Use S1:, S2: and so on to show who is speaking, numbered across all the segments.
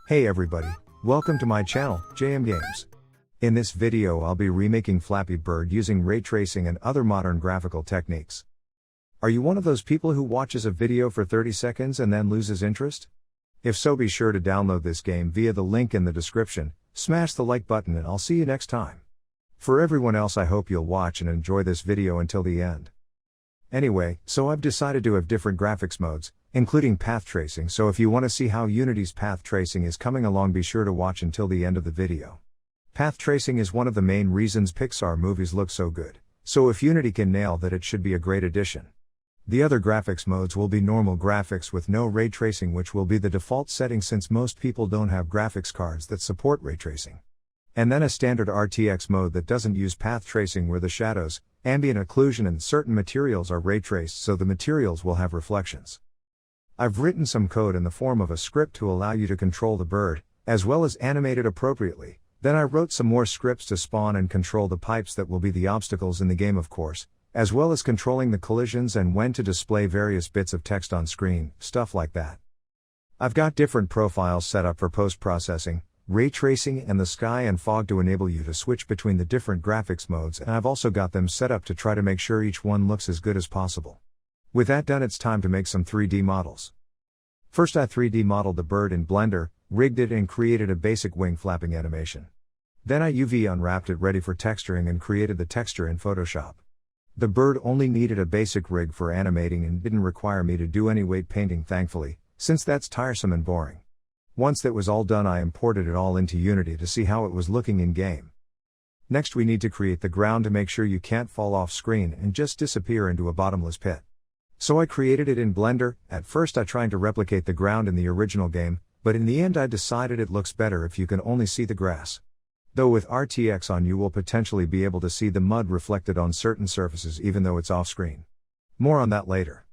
S1: Hey everybody, welcome to my channel, JM Games. In this video I'll be remaking Flappy Bird using ray tracing and other modern graphical techniques. Are you one of those people who watches a video for 30 seconds and then loses interest? If so, be sure to download this game via the link in the description, smash the like button, and I'll see you next time. For everyone else, I hope you'll watch and enjoy this video until the end. Anyway, so I've decided to have different graphics modes, including path tracing, so if you want to see how Unity's path tracing is coming along, be sure to watch until the end of the video. Path tracing is one of the main reasons Pixar movies look so good, so if Unity can nail that, it should be a great addition. The other graphics modes will be normal graphics with no ray tracing, which will be the default setting since most people don't have graphics cards that support ray tracing. And then a standard RTX mode that doesn't use path tracing, where the shadows, ambient occlusion and certain materials are ray traced, so the materials will have reflections. I've written some code in the form of a script to allow you to control the bird, as well as animate it appropriately. Then I wrote some more scripts to spawn and control the pipes that will be the obstacles in the game, of course, as well as controlling the collisions and when to display various bits of text on screen, stuff like that. I've got different profiles set up for post-processing, ray tracing and the sky and fog to enable you to switch between the different graphics modes, and I've also got them set up to try to make sure each one looks as good as possible. With that done, it's time to make some 3D models. First, I 3D modeled the bird in Blender, rigged it and created a basic wing flapping animation. Then I UV unwrapped it ready for texturing and created the texture in Photoshop. The bird only needed a basic rig for animating and didn't require me to do any weight painting, thankfully, since that's tiresome and boring. Once that was all done, I imported it all into Unity to see how it was looking in game. Next, we need to create the ground to make sure you can't fall off screen and just disappear into a bottomless pit. So I created it in Blender. At first I tried to replicate the ground in the original game, but in the end I decided it looks better if you can only see the grass. Though with RTX on, you will potentially be able to see the mud reflected on certain surfaces even though it's off screen. More on that later.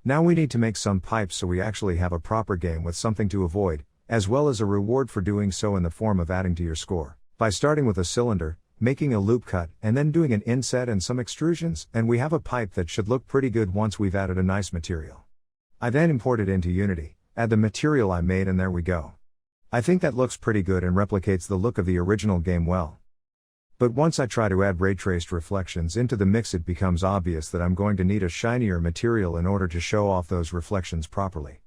S1: Now we need to make some pipes so we actually have a proper game with something to avoid, as well as a reward for doing so in the form of adding to your score, by starting with a cylinder, making a loop cut, and then doing an inset and some extrusions, and we have a pipe that should look pretty good once we've added a nice material. I then import it into Unity, add the material I made, and there we go. I think that looks pretty good and replicates the look of the original game well. But once I try to add ray traced reflections into the mix, it becomes obvious that I'm going to need a shinier material in order to show off those reflections properly.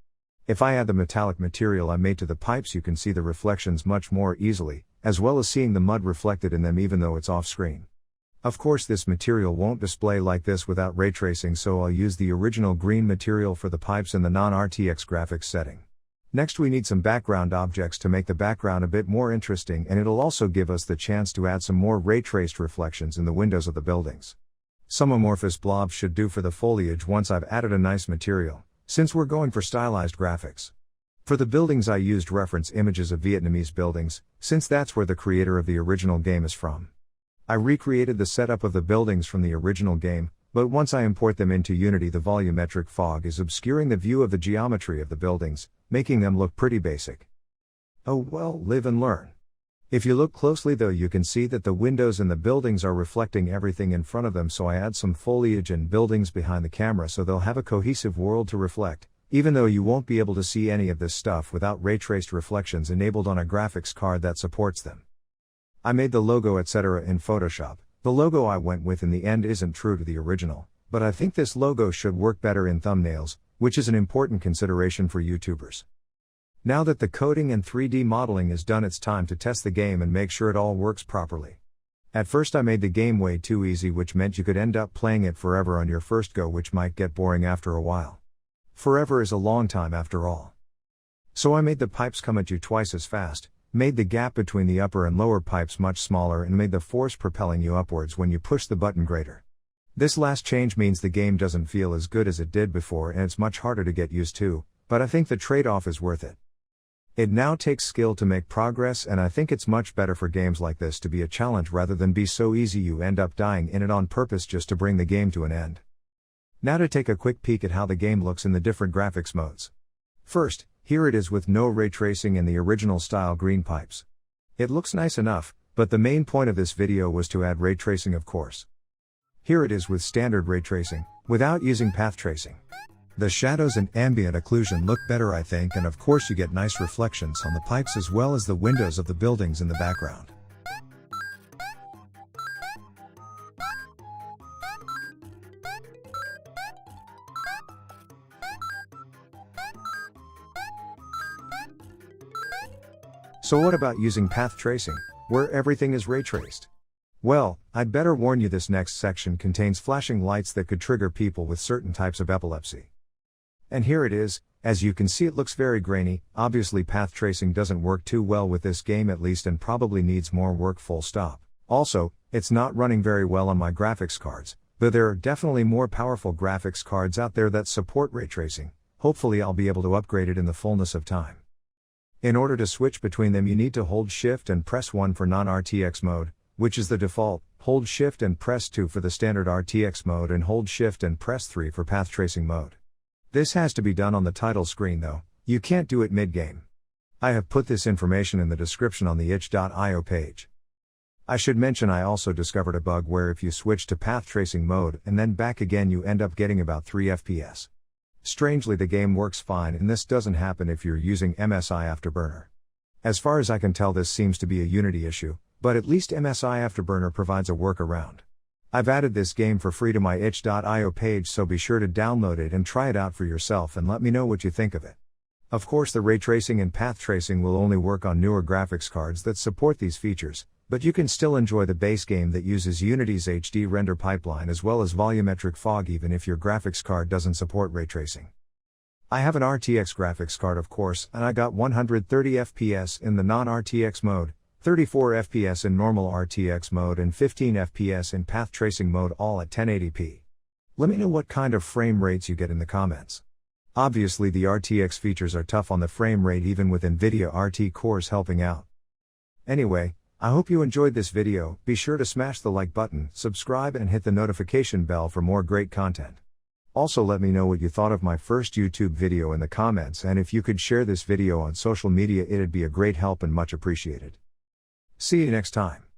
S1: If I add the metallic material I made to the pipes, you can see the reflections much more easily, as well as seeing the mud reflected in them even though it's off screen. Of course, this material won't display like this without ray tracing, so I'll use the original green material for the pipes in the non-RTX graphics setting. Next, we need some background objects to make the background a bit more interesting, and it'll also give us the chance to add some more ray traced reflections in the windows of the buildings. Some amorphous blobs should do for the foliage once I've added a nice material, since we're going for stylized graphics. For the buildings I used reference images of Vietnamese buildings, since that's where the creator of the original game is from. I recreated the setup of the buildings from the original game, but once I import them into Unity, the volumetric fog is obscuring the view of the geometry of the buildings, making them look pretty basic. Oh well, live and learn. If you look closely though, you can see that the windows in the buildings are reflecting everything in front of them, so I add some foliage and buildings behind the camera so they'll have a cohesive world to reflect, even though you won't be able to see any of this stuff without ray-traced reflections enabled on a graphics card that supports them. I made the logo etc. in Photoshop. The logo I went with in the end isn't true to the original, but I think this logo should work better in thumbnails, which is an important consideration for YouTubers. Now that the coding and 3D modeling is done, it's time to test the game and make sure it all works properly. At first I made the game way too easy, which meant you could end up playing it forever on your first go, which might get boring after a while. Forever is a long time after all. So I made the pipes come at you twice as fast, made the gap between the upper and lower pipes much smaller, and made the force propelling you upwards when you push the button greater. This last change means the game doesn't feel as good as it did before, and it's much harder to get used to, but I think the trade-off is worth it. It now takes skill to make progress, and I think it's much better for games like this to be a challenge rather than be so easy you end up dying in it on purpose just to bring the game to an end. Now to take a quick peek at how the game looks in the different graphics modes. First, here it is with no ray tracing and the original style green pipes. It looks nice enough, but the main point of this video was to add ray tracing, of course. Here it is with standard ray tracing, without using path tracing. The shadows and ambient occlusion look better I think, and of course you get nice reflections on the pipes as well as the windows of the buildings in the background. So what about using path tracing, where everything is ray traced? Well, I'd better warn you, this next section contains flashing lights that could trigger people with certain types of epilepsy. And here it is. As you can see, it looks very grainy. Obviously path tracing doesn't work too well with this game at least, and probably needs more work, full stop. Also, it's not running very well on my graphics cards, though there are definitely more powerful graphics cards out there that support ray tracing. Hopefully I'll be able to upgrade it in the fullness of time. In order to switch between them, you need to hold Shift and press 1 for non-RTX mode, which is the default, hold Shift and press 2 for the standard RTX mode, and hold Shift and press 3 for path tracing mode. This has to be done on the title screen though, you can't do it mid-game. I have put this information in the description on the itch.io page. I should mention I also discovered a bug where if you switch to path tracing mode and then back again, you end up getting about 3 FPS. Strangely, the game works fine, and this doesn't happen if you're using MSI Afterburner. As far as I can tell, this seems to be a Unity issue, but at least MSI Afterburner provides a workaround. I've added this game for free to my itch.io page, so be sure to download it and try it out for yourself and let me know what you think of it. Of course, the ray tracing and path tracing will only work on newer graphics cards that support these features, but you can still enjoy the base game that uses Unity's HD render pipeline as well as volumetric fog even if your graphics card doesn't support ray tracing. I have an RTX graphics card of course, and I got 130 FPS in the non-RTX mode, 34 FPS in normal RTX mode, and 15 FPS in path tracing mode, all at 1080p. Let me know what kind of frame rates you get in the comments. Obviously the RTX features are tough on the frame rate even with NVIDIA RT cores helping out. Anyway, I hope you enjoyed this video. Be sure to smash the like button, subscribe, and hit the notification bell for more great content. Also, let me know what you thought of my first YouTube video in the comments, and if you could share this video on social media, it'd be a great help and much appreciated. See you next time.